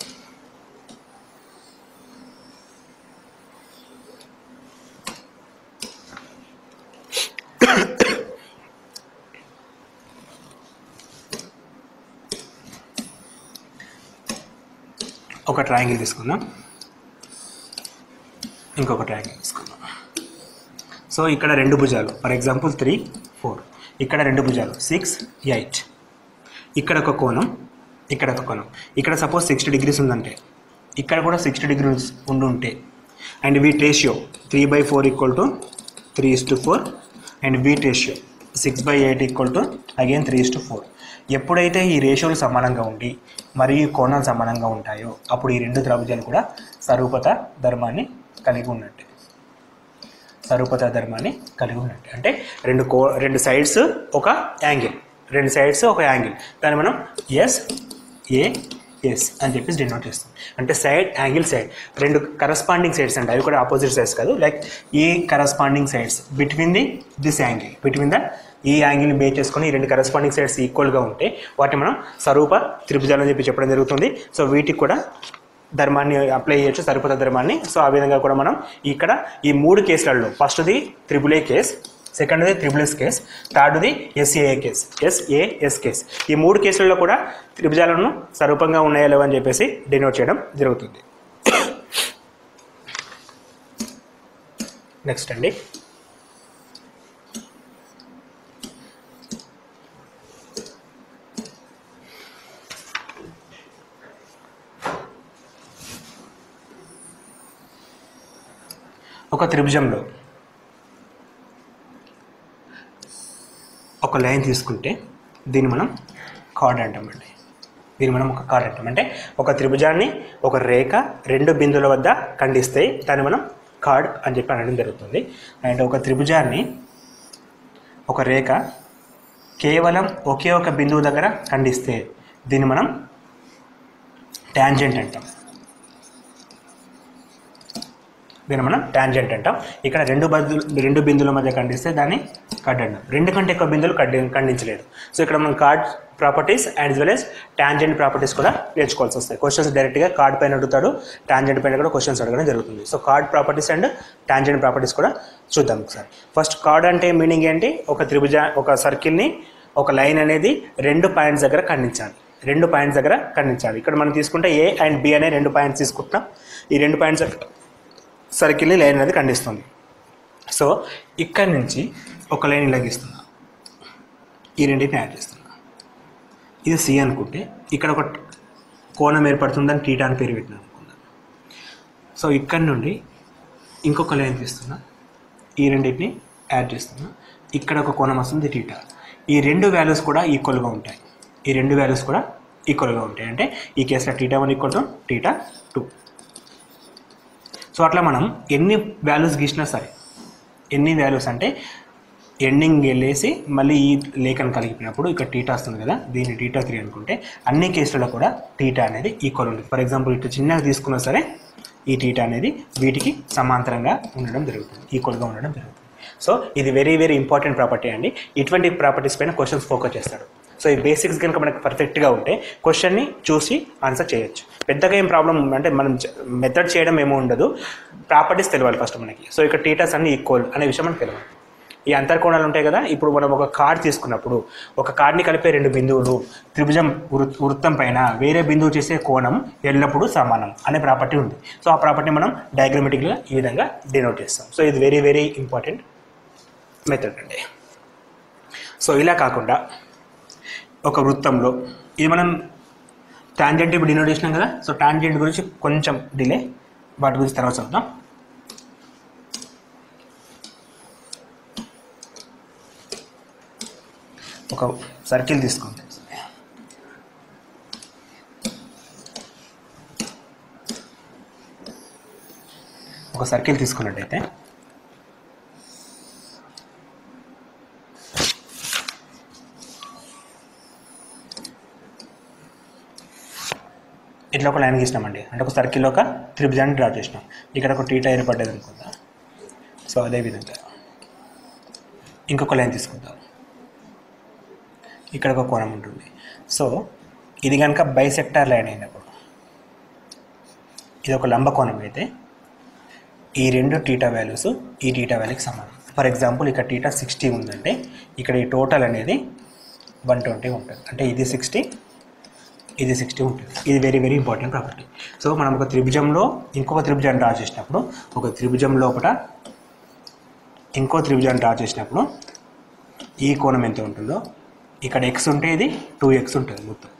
ఒక ట్రయాంగిల్ తీసుకుందాం, ఇంకొక ట్రయాంగిల్ తీసుకుందాం. సో ఇక్కడ 2 భుజాలు ఫర్ ఎగ్జాంపుల్ 3, 4. ఇక్కడ 2 భుజాలు 6, 8. ఇక్కడ ఒక కోణం, ఇక్కడ ఒక కోణం. ఇక్కడ సపోజ్ 60 డిగ్రీస్ ఉందంటే ఇక్కడ కూడా 60 డిగ్రీస్ ఉండుంటే and wheat ratio 3/4 = 3:4 and wheat ratio 6/8 = again 3:4. ఎప్పుడైతే ఈ రేషియోలు సమానంగా ఉండి మరియు కోణాలు సమానంగా ఉంటాయో అప్పుడు ఈ రెండు త్రిభుజాలు కూడా సరూపత ధర్మాన్ని కలిగి ఉన్నట్టే. సరూపత ధర్మాన్ని కలిగి ఉన్నట్టే అంటే రెండు సైడ్స్ ఒక యాంగిల్, రెండు సైడ్స్ ఒక యాంగిల్, దాన్ని మనం ఎస్ అని చెప్పేసి డినోట్ చేస్తాం. అంటే సైడ్ యాంగిల్ సైడ్ రెండు కరస్పాండింగ్ సైడ్స్ అంటే అవి కూడా ఆపోజిట్ సైడ్స్ కాదు, లైక్ ఈ corresponding sides between this angle, between ఈ యాంగిల్ని బేస్ చేసుకొని ఈ రెండు కరస్పాండింగ్ సైడ్స్ ఈక్వల్గా ఉంటే వాటిని మనం స్వరూప త్రిభుజాలు అని చెప్పి చెప్పడం జరుగుతుంది. సో వీటికి కూడా ధర్మాన్ని అప్లై చేయొచ్చు, సరూపత ధర్మాన్ని. సో ఆ విధంగా కూడా మనం ఇక్కడ ఈ మూడు కేసులలో ఫస్ట్ది త్రిబుల్ ఏ కేస్, సెకండ్ది త్రిబుల్ ఎస్ కేస్, థర్డ్ది ఎస్ఏఏ కేస్, ఎస్ఏఎస్ కేస్. ఈ మూడు కేసులలో కూడా త్రిభుజాలను స్వరూపంగా ఉన్నాయో లేవో అని చెప్పేసి డినోట్ చేయడం జరుగుతుంది. నెక్స్ట్ అండి, ఒక త్రిభుజంలో ఒక లైన్ తీసుకుంటే దీన్ని మనం కార్డ్ అంటామండి. దీన్ని మనం ఒక కార్డ్ అంటాం. అంటే ఒక త్రిభుజాన్ని ఒక రేఖ రెండు బిందువుల వద్ద ఖండిస్తే దాన్ని మనం కార్డ్ అని చెప్పి అనడం జరుగుతుంది. అండ్ ఒక త్రిభుజాన్ని ఒక రేఖ కేవలం ఒకే ఒక బిందువు దగ్గర ఖండిస్తే దీన్ని మనం ట్యాంజెంట్ అంటాం. దీన్ని మనం ట్యాంజెంట్ అంటాం. ఇక్కడ రెండు బిందువుల మధ్య ఖండిస్తే దాన్ని కార్డ్ అంటాం. రెండు కంటే ఎక్కువ బిందువులు ఖండించలేదు. సో ఇక్కడ మనం chord properties and well as tangent properties కూడా నేర్చుకోవాల్సి వస్తాయి. క్వశ్చన్స్ డైరెక్ట్గా కార్డ్ పైన అడుగుతాడు, ట్యాంజెంట్ పైన కూడా క్వశ్చన్స్ అడగడం జరుగుతుంది. So card properties and tangent properties కూడా చూద్దాం ఒకసారి. ఫస్ట్ కార్డ్ అంటే మీనింగ్ ఏంటి? ఒక సర్కిల్ని ఒక లైన్ అనేది రెండు పాయింట్స్ దగ్గర ఖండించాలి. రెండు పాయింట్స్ దగ్గర ఖండించాలి. ఇక్కడ మనం తీసుకుంటే ఏ అండ్ బి అనే రెండు పాయింట్స్ తీసుకుంటాం. ఈ రెండు పాయింట్స్ సర్కిల్ని లైన్ అనేది ఖండిస్తుంది. సో ఇక్కడ నుంచి ఒక లైన్ ఇలా గీస్తున్నా, ఈ రెండింటిని యాడ్ చేస్తున్నా. ఇది సి అనుకుంటే ఇక్కడ ఒక కోణం ఏర్పడుతుందని టీటా అని పేరు పెట్టినా అనుకుందాం. సో ఇక్కడ నుండి ఇంకొక లైన్ తీస్తున్నా, ఈ రెండింటిని యాడ్ చేస్తున్నా. ఇక్కడ ఒక కోణం వస్తుంది టీటా. ఈ రెండు వాల్యూస్ కూడా ఈక్వల్గా ఉంటాయి. ఈ రెండు వాల్యూస్ కూడా ఈక్వల్గా ఉంటాయి. అంటే ఈ కేసులో టీటా1 ఈక్వల్ టు టీటా2. సో అట్లా మనం ఎన్ని వాల్యూస్ గీసినా సరే, ఎన్ని వాల్యూస్ అంటే ఎండింగ్ వెళ్ళేసి మళ్ళీ ఈ లేఖను కలిపినప్పుడు ఇక్కడ టీటా వస్తుంది కదా, దీన్ని టీటా3 అనుకుంటే అన్ని కేసులలో కూడా టీటా అనేది ఈక్వల్ ఉంటుంది. ఫర్ ఎగ్జాంపుల్ ఇట్లా చిన్నగా తీసుకున్నా సరే ఈ టీటా అనేది వీటికి సమాంతరంగా ఉండడం జరుగుతుంది, ఈక్వల్గా ఉండడం జరుగుతుంది. సో ఇది వెరీ వెరీ ఇంపార్టెంట్ ప్రాపర్టీ అండి. ఇటువంటి ప్రాపర్టీస్ పైన క్వశ్చన్స్ ఫోకస్ చేస్తాడు. సో ఈ బేసిక్స్ కనుక మనకు పర్ఫెక్ట్గా ఉంటే క్వశ్చన్ని చూసి ఆన్సర్ చేయొచ్చు. పెద్దగా ఏం ప్రాబ్లం అంటే మనం మెథడ్ చేయడం ఏమో ఉండదు, ప్రాపర్టీస్ తెలియాలి ఫస్ట్ మనకి. సో ఇక్కడ టీటాస్ అన్ని ఈక్వల్ అనే విషయం మనకు తెలియాలి. ఈ అంతర్కోణాలు ఉంటాయి కదా, ఇప్పుడు మనం ఒక కార్డ్ తీసుకున్నప్పుడు ఒక కార్డ్ని కలిపే రెండు బిందువులు త్రిభుజం వృత్తం పైన వేరే బిందువు చేసే కోణం ఎల్లప్పుడూ సమానం అనే ప్రాపర్టీ ఉంది. సో ఆ ప్రాపర్టీ మనం డయాగ్రమెటిక్గా ఈ విధంగా డినోట్ చేస్తాం. సో ఇది వెరీ వెరీ ఇంపార్టెంట్ మెథడ్ అండి. సో ఇలా కాకుండా ఒక వృత్తంలో ఇది మనం టాంజెంట్ ఇప్పుడు డినోట్ చేసినాం కదా. సో టాంజెంట్ గురించి కొంచెం డిలే, వాటి గురించి తర్వాత చూద్దాం. ఒక సర్కిల్ తీసుకోండి. ఒక సర్కిల్ తీసుకున్నట్టయితే ఇట్లా ఒక లైన్ గీసినామండి. అంటే ఒక సర్కిల్లో ఒక త్రిభుజాన్ని డ్రా చేసినాం. ఇక్కడ ఒక టీటా ఏర్పడ్డది అనుకుందాం. సో అదేవిధంగా ఇంకొక లైన్ తీసుకుందాం. ఇక్కడ ఒక కోణం ఉంటుంది. సో ఇది కనుక బైసెక్టార్ లైన్ అయినప్పుడు, ఇది ఒక లంబ కోణం అయితే ఈ రెండు టీటా వాల్యూస్ ఈ టీటా వాల్యూకి సమానం. ఫర్ ఎగ్జాంపుల్ ఇక్కడ టీటా 60 ఉందంటే ఇక్కడ ఈ టోటల్ అనేది 120 ఉంటుంది. అంటే ఇది 60 ఇది 60 ఉంటుంది. ఇది very very important property. So మనం ఒక త్రిభుజంలో ఇంకొక త్రిభుజాన్ని డ్రా చేసినప్పుడు, ఒక త్రిభుజం లోపల ఇంకో త్రిభుజాన్ని డ్రా చేసినప్పుడు ఈ కోణం ఎంత ఉంటుందో ఇక్కడ ఎక్స్ ఉంటే ఇది 2x ఉంటుంది మొత్తం.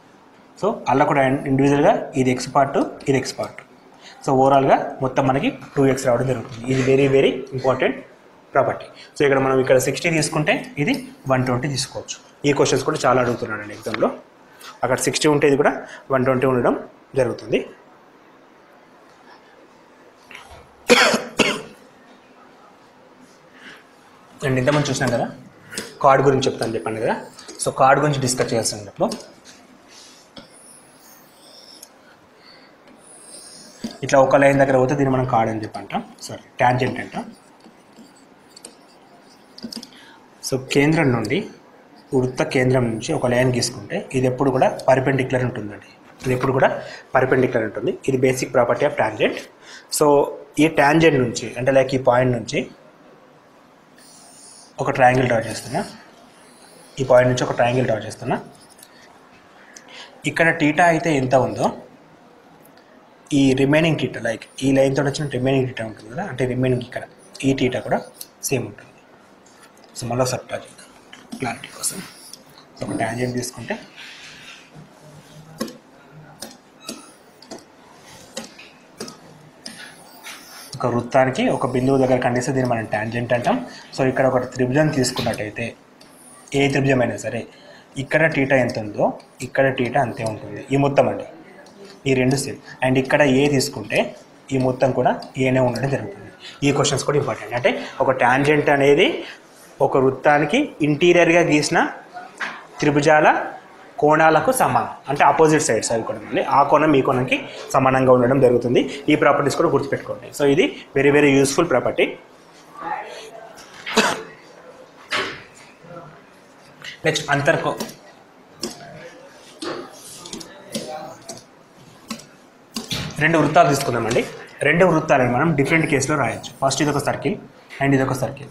సో అలా కూడా ఇండివిజువల్గా ఇది ఎక్స్ పార్ట్, ఇది ఎక్స్ పార్ట్. సో ఓవరాల్గా మొత్తం మనకి 2x రావడం జరుగుతుంది. ఇది very very important property. So ఇక్కడ మనం ఇక్కడ 60 తీసుకుంటే ఇది 120 తీసుకోవచ్చు. ఈ క్వశ్చన్స్ కూడా చాలా అడుగుతున్నాడండి ఎగ్జామ్లో. అక్కడ 60 ఉంటే ఇది కూడా 120 ఉండడం జరుగుతుంది. అండ్ ఇంతమంది చూసినాం కదా, కార్డ్ గురించి చెప్తాను చెప్పాను కదా. సో కార్డ్ గురించి డిస్కస్ చేస్తున్నప్పుడు ఇట్లా ఒక లైన్ దగ్గర పోతే దీన్ని మనం కార్డ్ అని చెప్పి అంటాం, సారీ ట్యాంజెంట్ అంటాం. సో కేంద్రం నుండి వృత్త కేంద్రం నుంచి ఒక లైన్ గీసుకుంటే ఇది ఎప్పుడు కూడా పర్పెండిక్యులర్ ఉంటుందండి. ఇది ఎప్పుడు కూడా పర్పెండిక్యులర్ ఉంటుంది. ఇది basic property of tangent. So ఈ ట్యాంజెంట్ నుంచి అంటే లైక్ ఈ పాయింట్ నుంచి ఒక ట్రయాంగిల్ డ్రా చేస్తున్నా. ఈ పాయింట్ నుంచి ఒక ట్రయాంగిల్ డ్రా చేస్తున్నా. ఇక్కడ టీటా అయితే ఎంత ఉందో ఈ రిమైనింగ్ టీటా లైక్ ఈ లైన్తో వచ్చిన రిమైనింగ్ టీటా ఉంటుంది కదా, అంటే రిమైనింగ్ ఇక్కడ ఈ టీటా కూడా సేమ్ ఉంటుంది. సో మళ్ళీ ఒకసారి డ్రా చేద్దాం క్లారిటీ కోసం. సో ఒక ట్యాంజెంట్ తీసుకుంటే ఒక వృత్తానికి ఒక బిందువు దగ్గర ఖండిస్తే దీన్ని మనం ట్యాంజెంట్ అంటాం. సో ఇక్కడ ఒక త్రిభుజం తీసుకున్నట్టయితే ఏ త్రిభుజం అయినా సరే ఇక్కడ టీటా ఎంత ఉందో ఇక్కడ టీటా అంతే ఉంటుంది. ఈ మొత్తం అండి, ఈ రెండు సేమ్. అండ్ ఇక్కడ ఏ తీసుకుంటే ఈ మొత్తం కూడా ఏనే ఉండడం జరుగుతుంది. ఈ క్వశ్చన్స్ కూడా ఇంపార్టెంట్. అంటే ఒక ట్యాంజెంట్ అనేది ఒక వృత్తానికి ఇంటీరియర్గా గీసిన త్రిభుజాల కోణాలకు సమానం, అంటే ఆపోజిట్ సైడ్స్ అవి కూడా మళ్ళీ ఆ కోణం ఈ కోణంకి సమానంగా ఉండడం జరుగుతుంది. ఈ ప్రాపర్టీస్ కూడా గుర్తుపెట్టుకోండి. సో ఇది very very useful property. Next అంతర్కో. రెండు వృత్తాలు తీసుకుందామండి. రెండు వృత్తాలను మనం డిఫరెంట్ కేసులో రాయొచ్చు. ఫస్ట్ ఇదొక సర్కిల్ అండ్ ఇదొక సర్కిల్.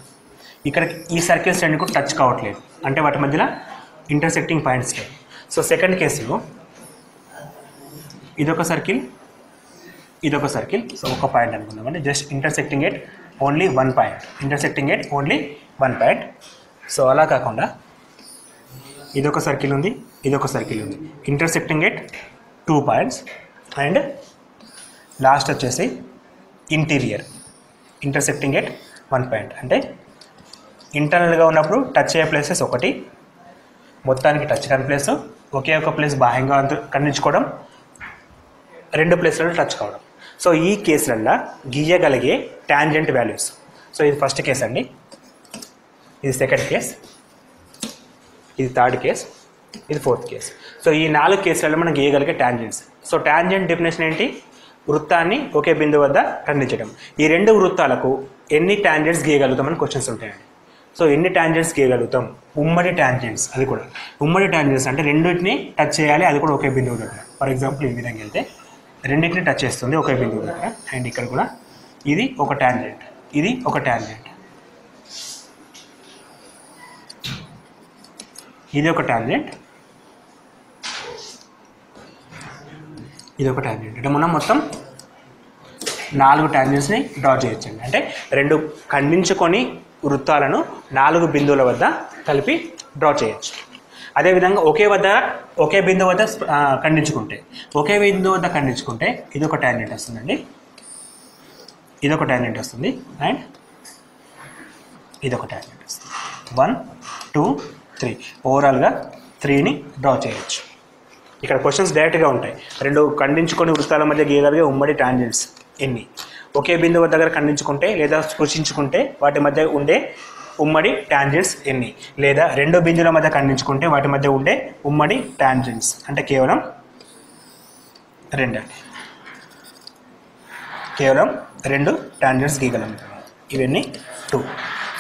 ఇక్కడ ఈ సర్కిల్స్ రెండు కూడా టచ్ కావట్లేదు, అంటే వాటి మధ్యలో ఇంటర్సెక్టింగ్ పాయింట్స్ లేవు. సో సెకండ్ కేసులో ఇదొక సర్కిల్ ఇదొక సర్కిల్. సో ఒక పాయింట్ అనుకుందామండి, just intersecting at only one point, intersecting at only one point. So అలా కాకుండా ఇదొక సర్కిల్ ఉంది, ఇదొక సర్కిల్ ఉంది, intersecting at 2 points. And last వచ్చేసి ఇంటీరియర్ ఇంటర్సెక్టింగ్ ఎట్ 1 పాయింట్. అంటే ఇంటర్నల్గా ఉన్నప్పుడు టచ్ అయ్యే ప్లేసెస్ ఒకటి, మొత్తానికి టచ్ కాని ప్లేస్, ఒకే ఒక ప్లేస్ బాహ్యంగా ఖండించుకోవడం, రెండు ప్లేస్లలో టచ్ కావడం. సో ఈ కేసులల్లో గీయగలిగే ట్యాంజెంట్ వాల్యూస్. సో ఇది ఫస్ట్ కేస్ అండి, ఇది సెకండ్ కేస్, ఇది థర్డ్ కేస్, ఇది ఫోర్త్ కేస్. సో ఈ 4 కేసులలో మనం గీయగలిగే ట్యాంజెంట్స్. సో ట్యాంజెంట్ డెఫినేషన్ ఏంటి? వృత్తాన్ని ఒకే బిందువు వద్ద ఖండించడం. ఈ రెండు వృత్తాలకు ఎన్ని ట్యాంజెంట్స్ గీయగలుగుతామని క్వశ్చన్స్ ఉంటాయండి. సో ఎన్ని ట్యాంజెంట్స్ గీయగలుగుతాం? ఉమ్మడి ట్యాంజెంట్స్. అది కూడా ఉమ్మడి ట్యాంజెంట్స్ అంటే రెండింటిని టచ్ చేయాలి, అది కూడా ఒకే బిందువు దగ్గర. ఫర్ ఎగ్జాంపుల్ ఈ విధంగా వెళ్తే రెండింటిని టచ్ చేస్తుంది ఒకే బిందువు దగ్గర. అండ్ ఇక్కడ కూడా ఇది ఒక ట్యాంజెంట్, ఇది ఒక ట్యాంజెంట్, ఇది ఒక ట్యాంజెంట్, ఇది ఒక ట్యాంజెంట్. అంటే మనం మొత్తం 4 ట్యాంజెంట్స్ని డ్రా చేయొచ్చండి. అంటే రెండు ఖండించుకొని వృత్తాలను 4 బిందువుల వద్ద కలిపి డ్రా చేయొచ్చు. అదేవిధంగా ఒకే బిందువు వద్ద ఖండించుకుంటే ఇది ఒక ట్యాంజెంట్ వస్తుందండి, ఇది ఒక ట్యాంజెంట్ వస్తుంది, అండ్ ఇది ఒక ట్యాంజెంట్ వస్తుంది. 1 2 3 ఓవరాల్గా 3ని డ్రా చేయొచ్చు. ఇక్కడ క్వశ్చన్స్ డైరెక్ట్గా ఉంటాయి. రెండు ఖండించుకొని వృత్తాల మధ్య గీయగలిగే ఉమ్మడి ట్యాంజెంట్స్ ఎన్ని, ఒకే బిందువు దగ్గర ఖండించుకుంటే లేదా స్పృశించుకుంటే వాటి మధ్య ఉండే ఉమ్మడి ట్యాంజెంట్స్ ఎన్ని, లేదా రెండు బిందువుల మధ్య ఖండించుకుంటే వాటి మధ్య ఉండే ఉమ్మడి ట్యాంజెంట్స్ అంటే కేవలం 2 అండి. కేవలం 2 ట్యాంజెంట్స్ గీయగలుగుతాం. ఇవన్నీ 2.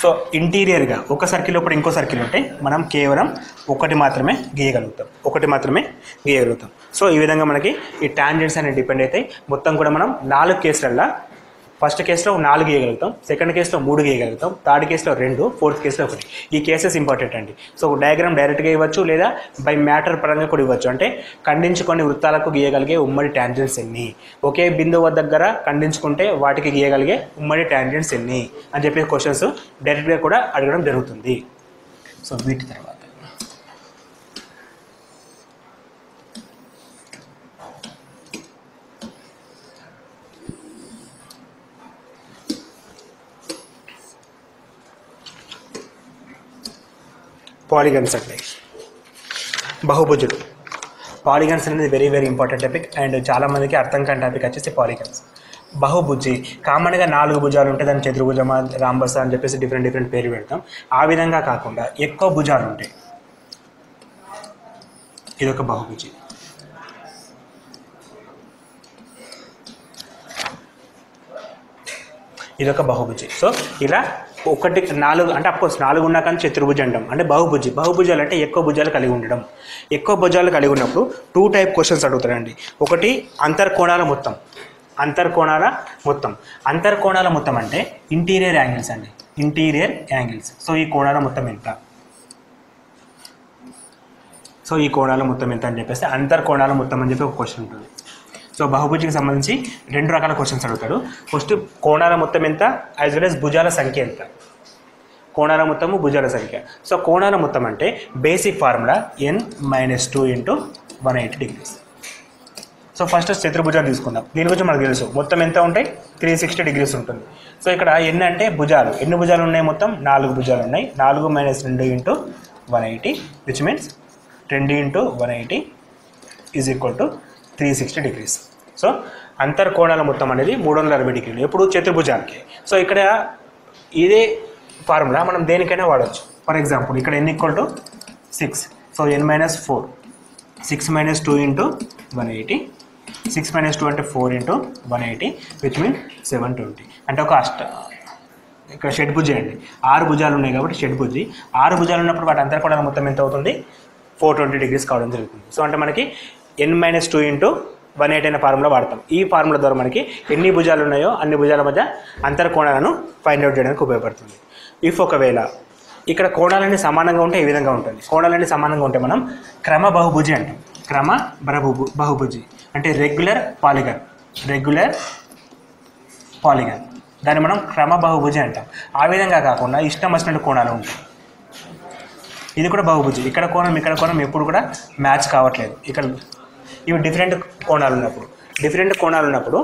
సో ఇంటీరియర్గా ఒక సర్కిల్ లోపల ఇంకో సర్కిల్ ఉంటే మనం కేవలం ఒకటి మాత్రమే గీయగలుగుతాం. సో ఈ విధంగా మనకి ఈ ట్యాంజెంట్స్ అనేవి డిపెండ్ అవుతాయి. మొత్తం కూడా మనం 4 కేసులలో ఫస్ట్ కేసులో 4 గీయగలుగుతాం, సెకండ్ కేసులో 3 గీయగలుగుతాం, థర్డ్ కేసులో 2, ఫోర్త్ కేసులో 1. ఈ కేసెస్ ఇంపార్టెంట్ అండి. సో డయాగ్రామ్ డైరెక్ట్గా ఇవ్వచ్చు లేదా బై మ్యాటర్ పరంగా కూడా ఇవ్వచ్చు. అంటే ఖండించుకొని వృత్తాలకు గీయగలిగే ఉమ్మడి ట్యాంజెంట్స్ ఎన్ని, ఒకే బిందువు దగ్గర ఖండించుకుంటే వాటికి గీయగలిగే ఉమ్మడి ట్యాంజెంట్స్ ఎన్ని అని చెప్పే క్వశ్చన్స్ డైరెక్ట్గా కూడా అడగడం జరుగుతుంది. సో వీటి తర్వాత పాలిగన్స్ అంటే బహుభుజులు. పాలిగన్స్ అనేది very very important topic and చాలామందికి అర్థం కాని టాపిక్ వచ్చేసి పాలిగన్స్. బహుభుజి కామన్గా 4 భుజాలు ఉంటే దాన్ని చతుర్భుజమా రాంబస అని చెప్పేసి డిఫరెంట్ పేరు పెడతాం. ఆ విధంగా కాకుండా ఎక్కువ భుజాలు ఉంటాయి, ఇదొక బహుభుజి. ఇదొక బహుభుజి. సో ఇలా 1 4 అంటే అఫ్కోర్స్ 4 ఉన్నా కానీ చతుర్భుజ అంటాం. అంటే బహుభుజి. బహుభుజాలు అంటే ఎక్కువ భుజాలు కలిగి ఉండడం. ఎక్కువ భుజాలు కలిగి ఉన్నప్పుడు 2 టైప్ క్వశ్చన్స్ అడుగుతారండి. ఒకటి అంతర్కోణాల మొత్తం. అంతర్కోణాల మొత్తం అంటే ఇంటీరియర్ యాంగిల్స్ అండి. Interior angles. సో ఈ కోణాల మొత్తం ఎంత అని చెప్పేసి అంతర్కోణాల మొత్తం అని చెప్పి ఒక క్వశ్చన్ ఉంటుంది. సో బహుభుజికి సంబంధించి 2 రకాల క్వశ్చన్స్ అడుగుతాడు. ఫస్ట్ కోణాల మొత్తం ఎంత, యాజ్ వెల్ యాజ్ భుజాల సంఖ్య ఎంత. కోణాల మొత్తము భుజాల సంఖ్య. సో కోణాల మొత్తం అంటే basic formula n-2 × 180 degrees. So first చతుర్భుజాలు తీసుకుందాం. దీని గురించి మనకు తెలుసు మొత్తం ఎంత ఉంటాయి, 360 degrees ఉంటుంది. సో ఇక్కడ n అంటే భుజాలు. ఎన్ని భుజాలు ఉన్నాయి, మొత్తం 4 భుజాలు ఉన్నాయి. 4 - 2 × 180 which means 2 × 180 is equal to 360 degrees. So అంతర్కోణాల మొత్తం అనేది 360 degrees ఎప్పుడు చతుర్భుజానికి. సో ఇక్కడ ఇదే ఫార్ములా మనం దేనికైనా వాడచ్చు. ఫర్ ఎగ్జాంపుల్ ఇక్కడ n = 6. సో n-4 6 - 2 × 180 6 - 2 అంటే 4 × 180 విచ్ మీన్ 720. అంటే ఒక ఇక్కడ షడ్భుజి అండి. 6 భుజాలు ఉన్నాయి కాబట్టి షడ్భుజి. 6 భుజాలు ఉన్నప్పుడు వాటి అంతర్కోణాల మొత్తం ఎంత అవుతుంది, 420 degrees కావడం జరుగుతుంది. సో అంటే మనకి n-2 × 180 అనే ఫార్ములా వాడతాం. ఈ ఫార్ములా ద్వారా మనకి ఎన్ని భుజాలు ఉన్నాయో అన్ని భుజాల మధ్య అంతర్కోణాలను ఫైండ్ అవుట్ చేయడానికి ఉపయోగపడుతుంది. ఇఫ్ ఒకవేళ ఇక్కడ కోణాలన్నీ సమానంగా ఉంటే ఈ విధంగా ఉంటుంది. కోణాలన్నీ సమానంగా ఉంటే మనం క్రమ బహుభుజి అంటాం. క్రమ బహుభుజి అంటే రెగ్యులర్ పాలిగన్. దాన్ని మనం క్రమ బహుభుజి అంటాం. ఆ విధంగా కాకుండా ఇష్టం వచ్చినట్టు కోణాలు ఉంటాయి. ఇది కూడా బహుభుజి. ఇక్కడ కోణం ఎప్పుడు కూడా మ్యాచ్ కావట్లేదు. ఇక్కడ ఇవి డిఫరెంట్ కోణాలు ఉన్నప్పుడు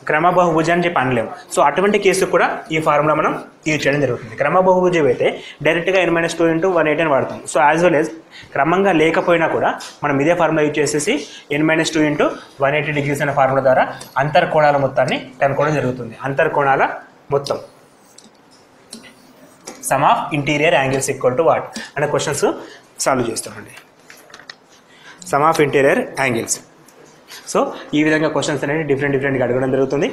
క్రమ బహుభుజి అని చెప్పి అనలేము. సో అటువంటి కేసు కూడా ఈ ఫార్ములా మనం యూజ్ చేయడం జరుగుతుంది. క్రమ బహుభుజి అయితే డైరెక్ట్గా n-2 × 180 అని వాడతాం. సో యాజ్ వెల్ యాజ్ క్రమంగా లేకపోయినా కూడా మనం ఇదే ఫార్ములా యూజ్ చేసేసి n-2 × 180 degrees అనే ఫార్ములా ద్వారా అంతర్కోణాల మొత్తాన్ని కనుక్కోవడం జరుగుతుంది. అంతర్కోణాల మొత్తం some of interior angles equal to what అనే క్వశ్చన్స్ సాల్వ్ చేస్తామండి. Some of interior angles. So ఈ విధంగా క్వశ్చన్స్ అనేవి డిఫరెంట్గా అడగడం జరుగుతుంది.